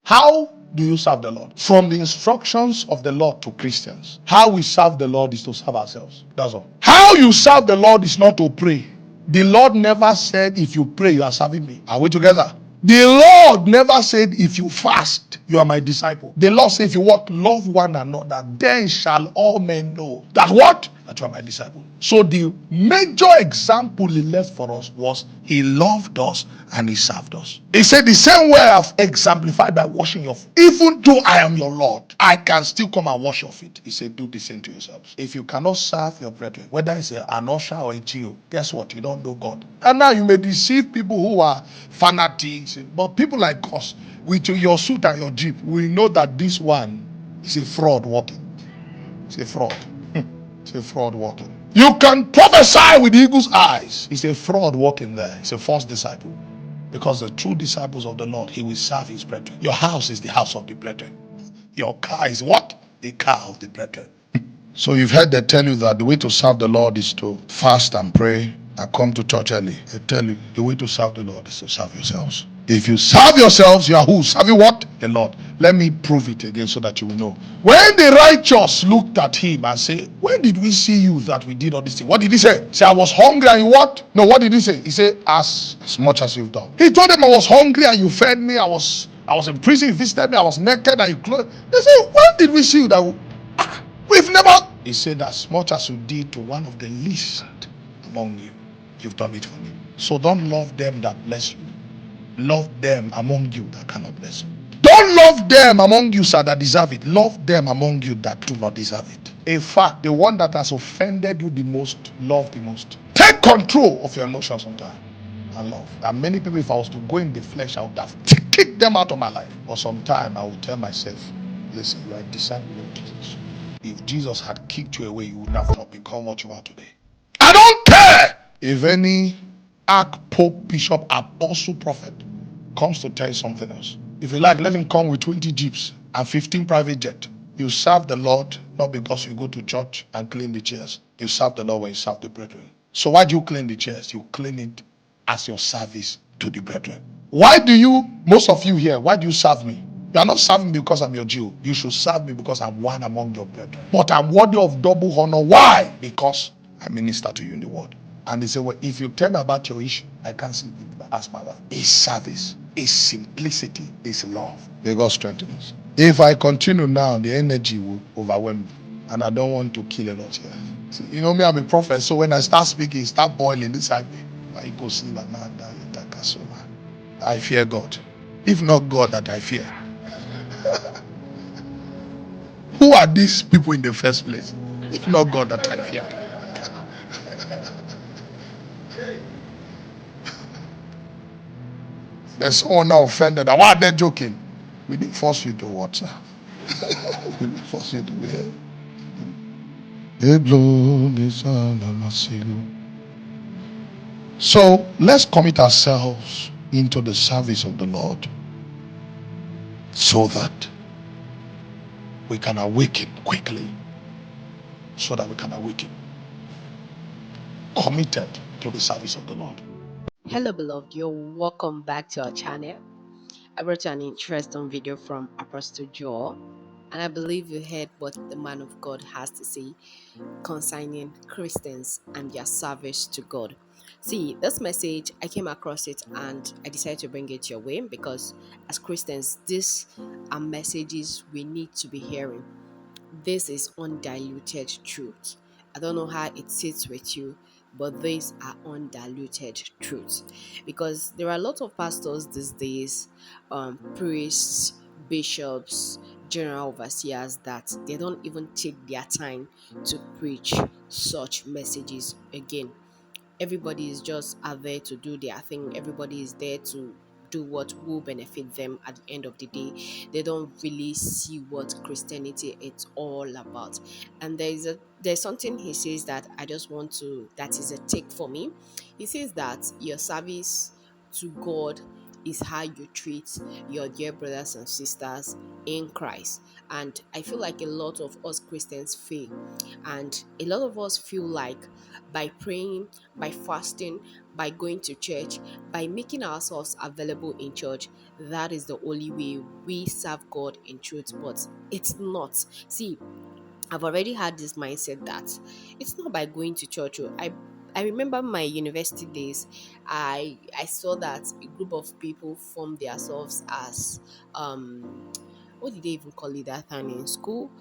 How do you serve the Lord? From the instructions of the Lord to Christians, how we serve the Lord is to serve ourselves. That's all. How you serve the Lord is not to pray. The Lord never said, if you pray, you are serving me. Are we together? The Lord never said, if you fast, you are my disciple. The Lord said, if you what? Love one another, then shall all men know that what? That you are my disciple. So the major example he left for us was he loved us and he served us. He said, the same way I've exemplified by washing your feet, even though I am your Lord, I can still come and wash your feet. He said, do the same to yourselves. If you cannot serve your brethren, whether it's an usher or a GO, guess what? You don't know God. And now you may deceive people who are fanatics, but people like us, with your suit and your jeep, we know that this one is a fraud walking. It's a fraud. It's a fraud walking. You can prophesy with eagle's eyes. It's a fraud walking there. It's a false disciple. Because the true disciples of the Lord, he will serve his brethren. Your house is the house of the brethren. Your car is what? The car of the brethren. So you've heard they tell you that the way to serve the Lord is to fast and pray and come to church early. They tell you the way to serve the Lord is to serve yourselves. If you serve yourselves, you are who? Serving what? The Lord. Let me prove it again so that you will know. When the righteous looked at him and said, when did we see you that we did all this thing? What did he say? Say, I was hungry and you what? No, what did he say? He said, as much as you've done. He told them, I was hungry and you fed me. I was in prison, you visited me. I was naked and you clothed. They said, when did we see you that we've never. He said, as much as you did to one of the least among you, you've done it for me. So don't love them that bless you. Love them among you that cannot bless you. Don't love them among you, sir, that deserve it. Love them among you that do not deserve it. In fact, the one that has offended you the most, love the most. Take control of your emotions sometimes and love. And many people, if I was to go in the flesh, I would have kicked them out of my life. But sometimes I would tell myself, listen, you are a disciple of Jesus. If Jesus had kicked you away, you would have not become what you are today. I don't care if any arch, pope, bishop, apostle, prophet comes to tell you something else. If you like, let him come with 20 jeeps and 15 private jets. You serve the Lord not because you go to church and clean the chairs. You serve the Lord when you serve the brethren. So why do you clean the chairs? You clean it as your service to the brethren. Why do you, most of you here, why do you serve me? You are not serving me because I'm your Jew. You should serve me because I'm one among your brethren. But I'm worthy of double honor. Why? Because I minister to you in the word. And they say, well, if you tell me about your issue, I can't see it, but ask my wife. It's service, it's simplicity, it's love. May God strengthen us. If I continue now, the energy will overwhelm me. And I don't want to kill a lot here. See, you know me, I'm a prophet, so when I start speaking, it start boiling inside me. I fear God. If not God that I fear. Who are these people in the first place? If not God that I fear. There's someone now offended. Why are they joking? We didn't force you to watch. We didn't force you to be here. So let's commit ourselves into the service of the Lord so that we can awaken quickly. So that we can awaken. Committed to the service of the Lord. Hello beloved, you're welcome back to our channel. I brought you an interesting video from Apostle Joel, and I believe you heard what the man of God has to say concerning Christians and their service to God. See, this message, I came across it and I decided to bring it your way because as Christians, these are messages we need to be hearing. This is undiluted truth. I don't know how it sits with you, but these are undiluted truths. Because there are a lot of pastors these days, priests, bishops, general overseers, that they don't even take their time to preach such messages again. Everybody is just out there to do their thing. Everybody is there to do what will benefit them at the end of the day. They don't really see what Christianity it's all about. And there's something he says that I just want to, that is a take for me. He says that your service to God is how you treat your dear brothers and sisters in Christ. And I feel like a lot of us Christians fail. And a lot of us feel like by praying, by fasting, by going to church, by making ourselves available in church, that is the only way we serve God in truth. But it's not. See, I've already had this mindset that it's not by going to church. Oh. I remember my university days. I saw that a group of people formed themselves as what did they even call it that time in school?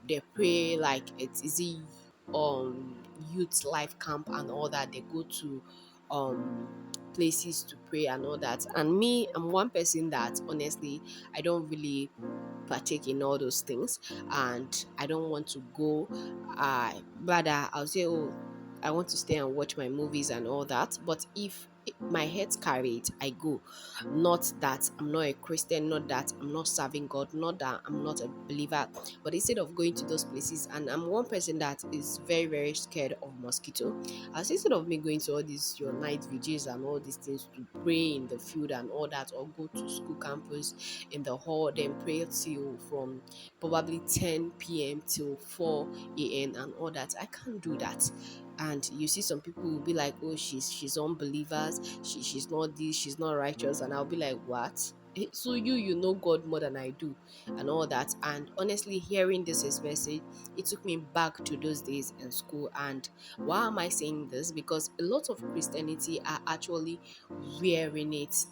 They pray like it's easy youth life camp and all that. They go to places to pray and all that. And me, I'm one person that honestly I don't really partake in all those things, and I don't want to go. Rather I'll say, oh, I want to stay and watch my movies and all that. But if my head's carried, I go. Not that I'm not a Christian, not that I'm not serving God, not that I'm not a believer, but instead of going to those places, and I'm one person that is very, very scared of mosquito, as instead of me going to all these your night vigils and all these things to pray in the field and all that, or go to school campus in the hall, then pray till from probably 10 p.m. till 4 a.m. and all that. I can't do that. And you see some people will be like, oh, she's unbelievers, she's not this, she's not righteous, and I'll be like, what? So you know God more than I do and all that. And honestly, hearing this his message, it took me back to those days in school. And why am I saying this? Because a lot of Christianity are actually wearing it.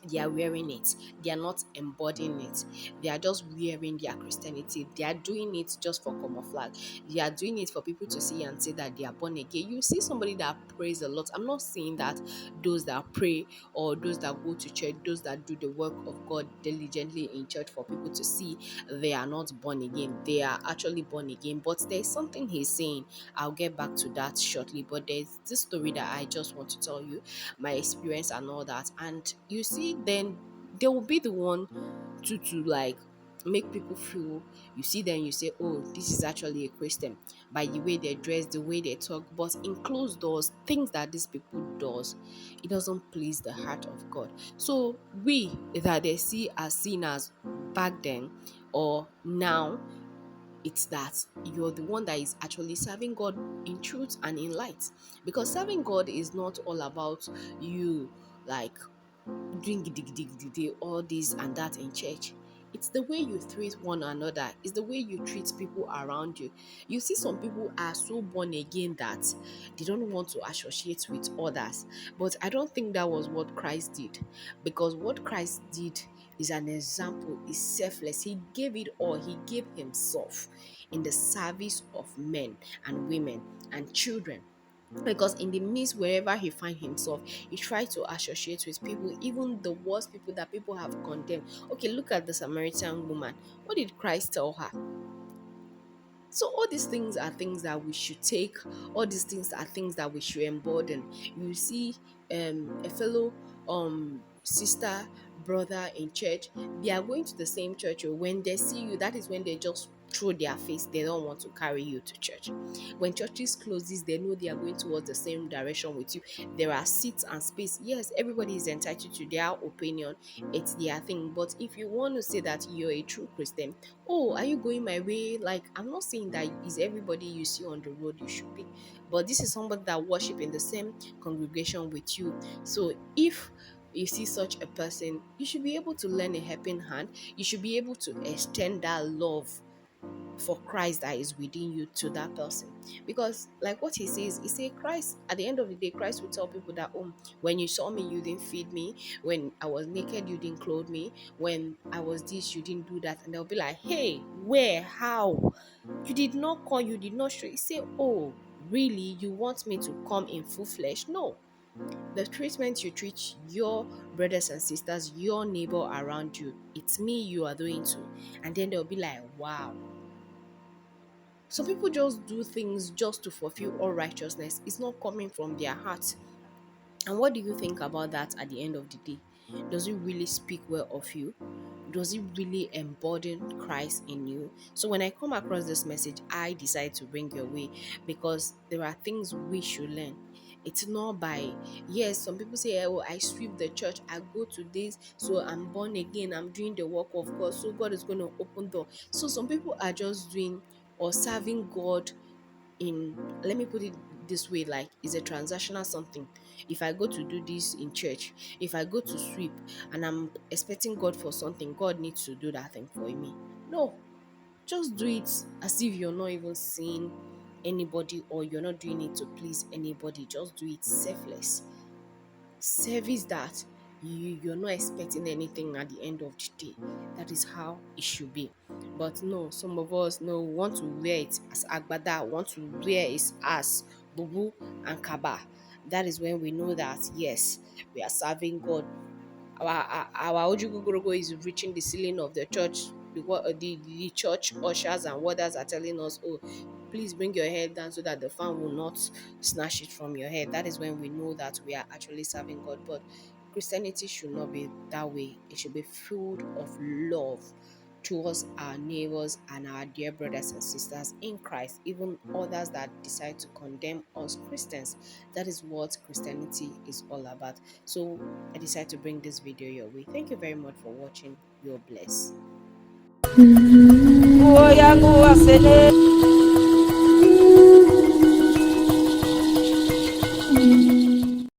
They are wearing it. They are not embodying it. They are just wearing their Christianity. They are doing it just for camouflage. They are doing it for people to see and say that they are born again. You see somebody that prays a lot. I'm not saying that those that pray or those that go to church, those that do the work of God diligently in church for people to see, they are not born again. They are actually born again. But there's something he's saying. I'll get back to that shortly. But there's this story that I just want to tell you, my experience and all that. And you see, then they will be the one to like make people feel. You see, then you say, oh, this is actually a Christian by the way they dress, the way they talk. But in closed doors, things that these people does, it doesn't please the heart of God. So we that they see as sinners back then or now, it's that you're the one that is actually serving God in truth and in light. Because serving God is not all about you like doing giddy, giddy, giddy, giddy, all this and that in church. It's the way you treat one another. It's the way you treat people around you. You see, some people are so born again that they don't want to associate with others. But I don't think that was what Christ did. Because what Christ did is an example, is selfless. He gave it all. He gave himself in the service of men and women and children, because in the midst wherever he find himself, he tries to associate with people, even the worst people that people have condemned. Okay, look at the Samaritan woman. What did Christ tell her? So all these things are things that we should take. All these things are things that we should embolden. You see, a fellow sister, brother in church, they are going to the same church. Or when they see you, that is when they just throw their face. They don't want to carry you to church. When churches closes, they know they are going towards the same direction with you. There are seats and space. Yes, everybody is entitled to their opinion. It's their thing. But if you want to say that you're a true Christian, oh, are you going my way? Like, I'm not saying that is everybody you see on the road you should be, but this is somebody that worship in the same congregation with you. So if you see such a person, you should be able to lend a helping hand. You should be able to extend that love for Christ that is within you to that person. Because like what he says, he say Christ, at the end of the day, Christ will tell people that, oh, when you saw me, you didn't feed me. When I was naked, you didn't clothe me. When I was this, you didn't do that. And they'll be like, hey, where, how? You did not call, you did not show. He say, oh, really? You want me to come in full flesh? No. The treatment you treat your brothers and sisters, your neighbor around you, it's me you are doing to. And then they'll be like, wow. Some people just do things just to fulfill all righteousness. It's not coming from their heart. And what do you think about that at the end of the day? Does it really speak well of you? Does it really embody Christ in you? So when I come across this message, I decide to bring your way because there are things we should learn. It's not by, yes, some people say, oh, I sweep the church, I go to this, so I'm born again, I'm doing the work of God, so God is going to open door. So some people are just doing or serving God in, let me put it this way, like it's a transactional something. If I go to do this in church, if I go to sweep and I'm expecting God for something, God needs to do that thing for me. No, just do it as if you're not even seeing anybody, or you're not doing it to please anybody. Just do it selfless service, that you're not expecting anything at the end of the day. That is how it should be. But no, some of us no want to wear it as agbada, want to wear it as bubu and kaba. That is when we know that yes, we are serving God. Our ojugugorogo is reaching the ceiling of the church. The church ushers and warders are telling us, oh, please bring your head down so that the fan will not snatch it from your head. That is when we know that we are actually serving God. But Christianity should not be that way. It should be filled of love towards our neighbors and our dear brothers and sisters in Christ, even others that decide to condemn us Christians. That is what Christianity is all about. So I decided to bring this video your way. Thank you very much for watching. You're blessed.